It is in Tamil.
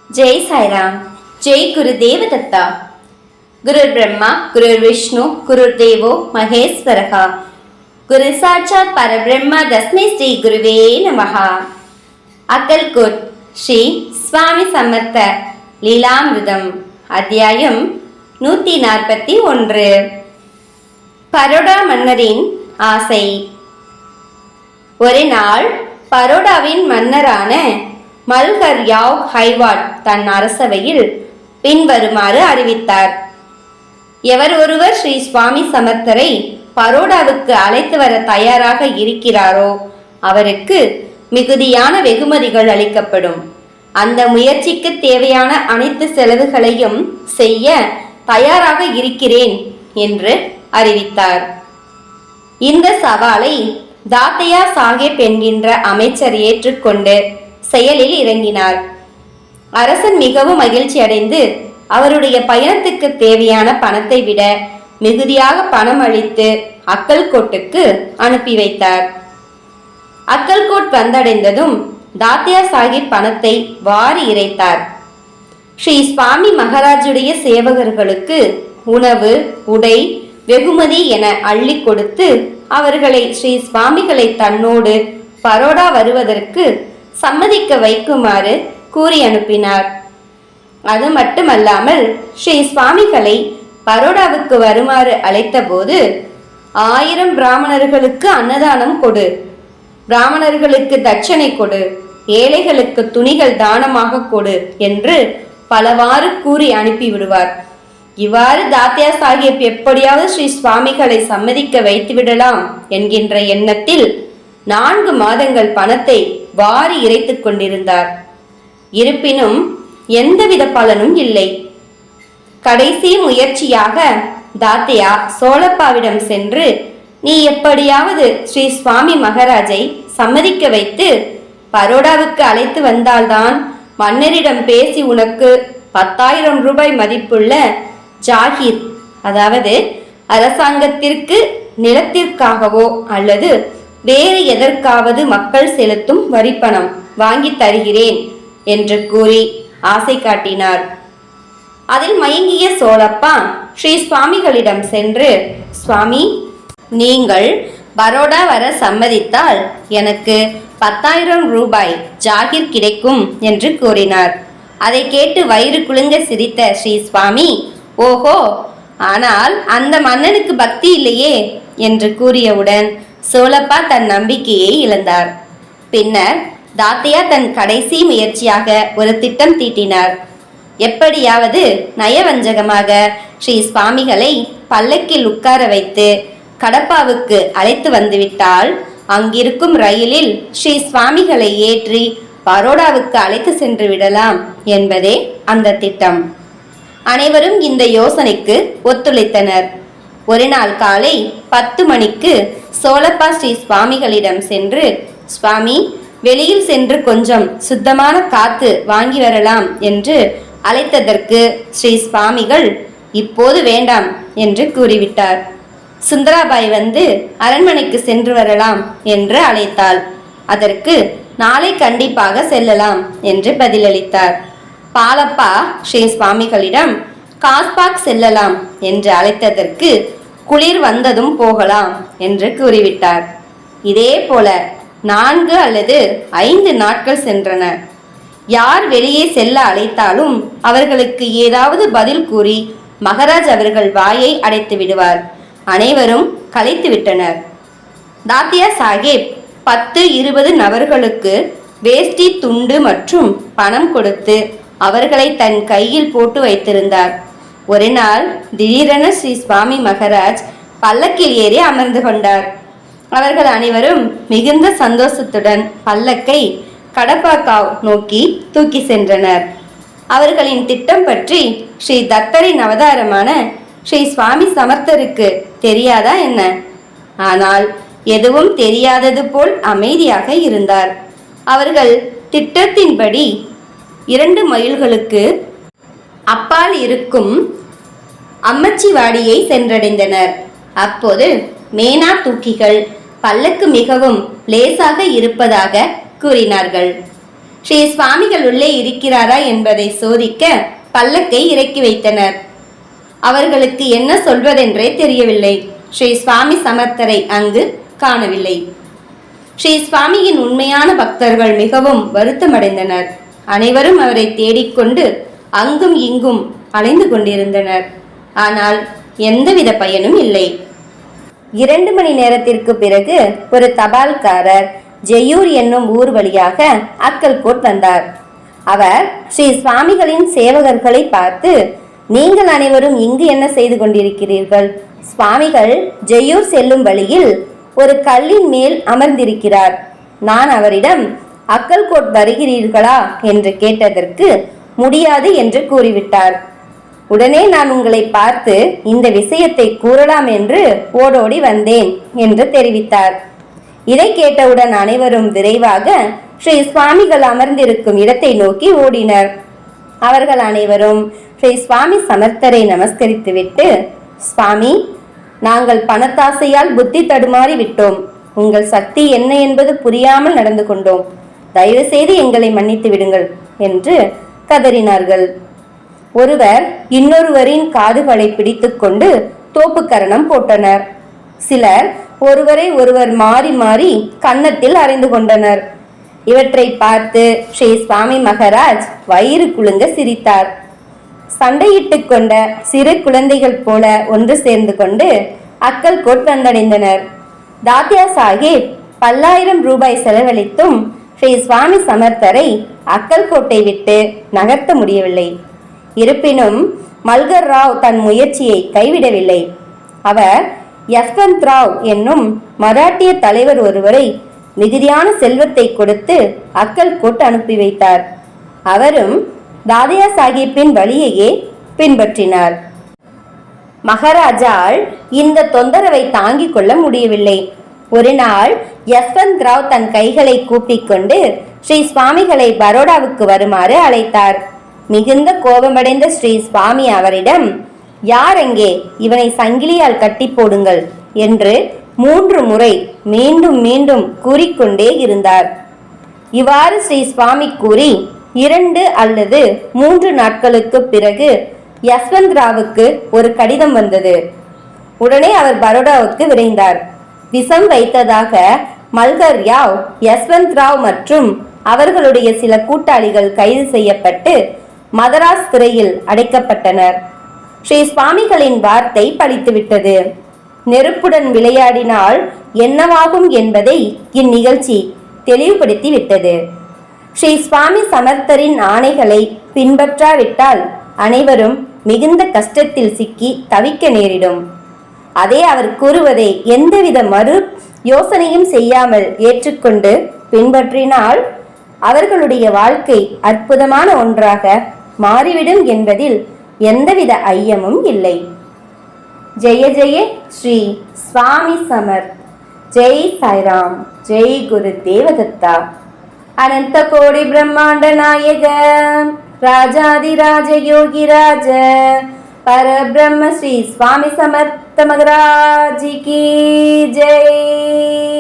जय साई राम। जय गुरुदेव दत्ता। गुरुर् ब्रह्मा गुरुर् विष्णु गुरुर्देवो महेश्वरः। गुरु साक्षात् परब्रह्म तस्मै श्री गुरुवे नमः। अक्कलकोट श्री स्वामी समर्थ लीलामिर्दम அத்தியாயம் 141. பரோடா மன்னரின் ஆசை. ஒரு நாள் பரோடாவின் மன்னரான மல்ஹர் யாவ் ஹைவாட் தன் அரசவையில் பின்வருமாறு அறிவித்தார். எவர் ஒருவர் ஸ்ரீ சுவாமி சமர்த்தரை பரோடாவுக்கு அழைத்து வர தயாராக இருக்கிறாரோ அவருக்கு மிகுதியான வெகுமதிகள் அளிக்கப்படும். அந்த முயற்சிக்கு தேவையான அனைத்து செலவுகளையும் செய்ய தயாராக இருக்கிறேன் என்று அறிவித்தார். இந்த சவாலை தாத்தையா சாஹேப் என்கின்ற அமைச்சர் ஏற்றுக்கொண்டு செயலில் இறங்கினார். அரசன் மிகவும் மகிழ்ச்சி அடைந்து அவருடைய பயணத்துக்கு தேவையான பணத்தை விட மிகுதியாக பணம் அளித்து அக்கல்கோட்டுக்கு அனுப்பி வைத்தார். அக்கல்கோட் வந்தடைந்ததும் தாத்தியா சாஹிப் பணத்தை வாரி இறைத்தார். ஸ்ரீ சுவாமி மகாராஜுடைய சேவகர்களுக்கு உணவு, உடை, வெகுமதி என அள்ளி கொடுத்து அவர்களை ஸ்ரீ சுவாமிகளை தன்னோடு பரோடா வருவதற்கு சம்மதிக்க வைக்குமாறு கூறி அனுப்பினார். அது மட்டுமல்லாமல் ஸ்ரீ சுவாமிகளை பரோடாவுக்கு வருமாறு அழைத்த போது 1000 பிராமணர்களுக்கு அன்னதானம் கொடு, பிராமணர்களுக்கு தட்சணை கொடு, ஏழைகளுக்கு துணிகள் தானமாக கொடு என்று பலவாறு கூறி அனுப்பிவிடுவார். இவ்வாறு தாத்தியா சாஹிப் எப்படியாவது ஸ்ரீ சுவாமிகளை சம்மதிக்க வைத்துவிடலாம் என்கின்ற எண்ணத்தில் 4 மாதங்கள் பணத்தை வாரி இறைத்துக் கொண்டிருந்தார். இருப்பினும் எந்தவித பலனும் இல்லை. கடைசி முயற்சியாக தாத்தியா சோழப்பாவிடம் சென்று, நீ எப்படியாவது ஸ்ரீ சுவாமி மகாராஜை சம்மதிக்க வைத்து பரோடாவுக்கு அழைத்து வந்தால்தான் மன்னரிடம் பேசி உனக்கு 10,000 ரூபாய் மதிப்புள்ள ஜாகீர், அதாவது அரசாங்கத்திற்கு நிலத்திற்காகவோ அல்லது வேறு எதற்காவது மக்கள் செலுத்தும் வரிப்பணம் வாங்கி தருகிறேன் என்று கூறி ஆசை காட்டினார். அதில் மயங்கிய சோழப்பா ஸ்ரீ சுவாமிகளிடம் சென்று, சுவாமி, நீங்கள் பரோடா வர சம்மதித்தால் எனக்கு 10,000 ரூபாய் ஜாகீர் கிடைக்கும் என்று கூறினார். அதை கேட்டு வயிறு குலுங்க சிரித்த ஸ்ரீ சுவாமி, ஓஹோ, ஆனால் அந்த மன்னனுக்கு பக்தி இல்லையே என்று கூறியவுடன் சோழப்பா தன் நம்பிக்கையை இழந்தார். பின்னர் தாத்தியா தன் கடைசி முயற்சியாக ஒரு திட்டம் தீட்டினார். எப்படியாவது நயவஞ்சகமாக ஸ்ரீ சுவாமிகளை பல்லக்கில் உட்கார வைத்து கடப்பாவுக்கு அழைத்து வந்துவிட்டால் அங்கிருக்கும் ரயிலில் ஸ்ரீ சுவாமிகளை ஏற்றி பரோடாவுக்கு அழைத்து சென்று விடலாம் என்பதே அந்த திட்டம். அனைவரும் இந்த யோசனைக்கு ஒத்துழைத்தனர். ஒரு நாள் காலை 10 மணிக்கு சோழப்பா ஸ்ரீ சுவாமிகளிடம் சென்று, சுவாமி, வெளியில் சென்று கொஞ்சம் சுத்தமான காத்து வாங்கி வரலாம் என்று அழைத்ததற்கு ஸ்ரீ சுவாமிகள், இப்போது வேண்டாம் என்று கூறிவிட்டார். சுந்தராபாய் வந்து அரண்மனைக்கு சென்று வரலாம் என்று அழைத்தாள். அதற்கு நாளை கண்டிப்பாக செல்லலாம் என்று பதிலளித்தார். பாலப்பா ஸ்ரீ சுவாமிகளிடம் காஸ்பாக் செல்லலாம் என்று அழைத்ததற்கு குளிர் வந்ததும் போகலாம் என்று கூறிவிட்டார். இதே போல 4 அல்லது 5 நாட்கள் சென்றன. யார் வெளியே செல்ல அழைத்தாலும் அவர்களுக்கு ஏதாவது பதில் கூறி மகாராஜ் அவர்கள் வாயை அடைத்து விடுவார். அனைவரும் கலைத்து விட்டனர். தாத்தியா சாஹேப் 10-20 நபர்களுக்கு வேஷ்டி, துண்டு மற்றும் பணம் கொடுத்து அவர்களை தன் கையில் போட்டு வைத்திருந்தார். ஒரு நாள் திடீரென ஸ்ரீ சுவாமி மகாராஜ் பல்லக்கில் ஏறி அமர்ந்து கொண்டார். அவர்கள் அனைவரும் மிகுந்த சந்தோஷத்துடன் பல்லக்கை கடப்பாக்காவ் நோக்கி தூக்கி சென்றனர். அவர்களின் திட்டம் பற்றி ஸ்ரீ தத்தரின் அவதாரமான ஸ்ரீ சுவாமி சமர்த்தருக்கு தெரியாதா என்ன? ஆனால் எதுவும் தெரியாதது போல் அமைதியாக இருந்தார். அவர்கள் திட்டத்தின்படி 2 மைல்களுக்கு அப்பால் இருக்கும் அம்மச்சிவாடியை சென்றடைந்தனர். அப்போது மேனா தூக்கிகள் பல்லக்கு மிகவும் லேசாக இருப்பதாக கூறினார்கள். ஸ்ரீ சுவாமிகள் உள்ளே இருக்கிறாரா என்பதை சோதிக்க பல்லக்கை இறக்கி வைத்தனர். அவர்களுக்கு என்ன சொல்வதென்றே தெரியவில்லை. ஸ்ரீ சுவாமி சமர்த்தரை அங்கு காணவில்லை. ஸ்ரீ சுவாமியின் உண்மையான பக்தர்கள் மிகவும் வருத்தமடைந்தனர். அனைவரும் அவரை தேடிக்கொண்டு அங்கும் இங்கும் அலைந்து கொண்டிருந்தனர். ஆனால் எந்தவித பயனும் இல்லை. 2 மணி நேரத்திற்கு பிறகு ஒரு தபால்காரர் ஜெயூர் என்னும் ஊர் வழியாக அக்கல்கோட் வந்தார். அவர் ஸ்ரீ சுவாமிகளின் சேவகர்களை பார்த்து, நீங்கள் அனைவரும் இங்கு என்ன செய்து கொண்டிருக்கிறீர்கள்? சுவாமிகள் ஜெயூர் செல்லும் வழியில் ஒரு கல்லின் மேல் அமர்ந்திருக்கிறார். நான் அவரிடம் அக்கல்கோட் வருகிறீர்களா என்று கேட்டதற்கு முடியாது என்று கூறிவிட்டார். உடனே நான் உங்களை பார்த்து இந்த விஷயத்தை கூறலாம் என்று ஓடோடி வந்தேன் என்று தெரிவித்தார். இதை கேட்டவுடன் அனைவரும் விரைவாக ஸ்ரீ சுவாமிகள் அமர்ந்திருக்கும் இடத்தை நோக்கி ஓடினர். அவர்கள் அனைவரும் ஸ்ரீ சுவாமி சமர்த்தரை நமஸ்கரித்துவிட்டு, சுவாமி, நாங்கள் பணத்தாசையால் புத்தி தடுமாறி விட்டோம். உங்கள் சக்தி என்ன என்பது புரியாமல் நடந்து கொண்டோம். தயவு செய்து எங்களை மன்னித்து விடுங்கள் என்று கதறினார்கள். ஒருவர் இன்னொருவரின் காதுகளை பிடித்து கொண்டு தோப்புக்கரணம் போட்டனர். சிலர் ஒருவரை ஒருவர் மாறி மாறி கன்னத்தில் அறைந்து கொண்டனர். இவற்றை பார்த்து ஸ்ரீ சுவாமி மகராஜ் வயிறு குலுங்க சிரித்தார். சண்டையிட்டு கொண்ட சிறு குழந்தைகள் போல ஒன்று சேர்ந்து கொண்டு அக்கல்கோட் வந்தடைந்தனர். தாத்யா சாஹிப் 10,000 ரூபாய் செலவழித்தும் ஸ்ரீ சுவாமி சமர்த்தரை அக்கல்கோட்டை விட்டு நகர்த்த முடியவில்லை. இருப்பினும் மல்கர் ராவ் தன் முயற்சியை கைவிடவில்லை. அவர் யஸ்வந்த் ராவ் என்னும் மராட்டிய தலைவர் ஒருவரை மிகுதியான செல்வத்தை கொடுத்து அக்கல்கோட் அனுப்பி வைத்தார். அவரும் தாதியா சாஹிப்பின் வழியையே பின்பற்றினார். மகாராஜால் இந்த தொந்தரவை தாங்கிக் கொள்ள முடியவில்லை. ஒரு நாள் யஸ்வந்த் ராவ் தன் கைகளை கூப்பிக்கொண்டு ஸ்ரீ சுவாமிகளை பரோடாவுக்கு வருமாறு அழைத்தார். மிகுந்த கோபமடைந்த ஸ்ரீ சுவாமி அவரிடம், யார் எங்கே? இவனை சங்கிலியால் கட்டி போடுங்கள் என்று 3 முறை மீண்டும் மீண்டும் கூறிக்கொண்டே இருந்தார். இவ்வாறு ஸ்ரீ சுவாமி கூறி 2 அல்லது 3 நாட்களுக்கு பிறகு யஸ்வந்த் ராவுக்கு ஒரு கடிதம் வந்தது. உடனே அவர் பரோடாவுக்கு விரைந்தார். விஷம் வைத்ததாக மல்கர் ராவ், யஸ்வந்த் ராவ் மற்றும் அவர்களுடைய சில கூட்டாளிகள் கைது செய்யப்பட்டு மதராஸ் சிறையில் அடைக்கப்பட்டனர். ஸ்ரீ சுவாமிகளின் வார்த்தை பலித்துவிட்டது. நெருப்புடன் விளையாடினால் என்னவாகும் என்பதை இந்நிகழ்ச்சி தெளிவுபடுத்தி விட்டது. ஸ்ரீ சுவாமி சமர்த்தரின் ஆணைகளை பின்பற்றாவிட்டால் அனைவரும் மிகுந்த கஷ்டத்தில் சிக்கி தவிக்க நேரிடும். அதே அவர் கூறுவதை எந்தவித மறு யோசனையும் செய்யாமல் ஏற்றுக்கொண்டு பின்பற்றினால் அவர்களுடைய வாழ்க்கை அற்புதமான ஒன்றாக மாறிவிடும் என்பதில் எந்தவித ஐயமும் இல்லை. ஜெய ஜெய ஸ்ரீ சுவாமி சமர்த். ஜெய் சாய்ராம். ஜெய் குரு தேவதத்தா. அனந்த கோடி பிரம்மாண்ட நாயக ராஜாதிராஜ யோகிராஜ பரபிரம்ம ஸ்ரீ சுவாமி சமர்த்த மகராஜ் கி ஜெய்.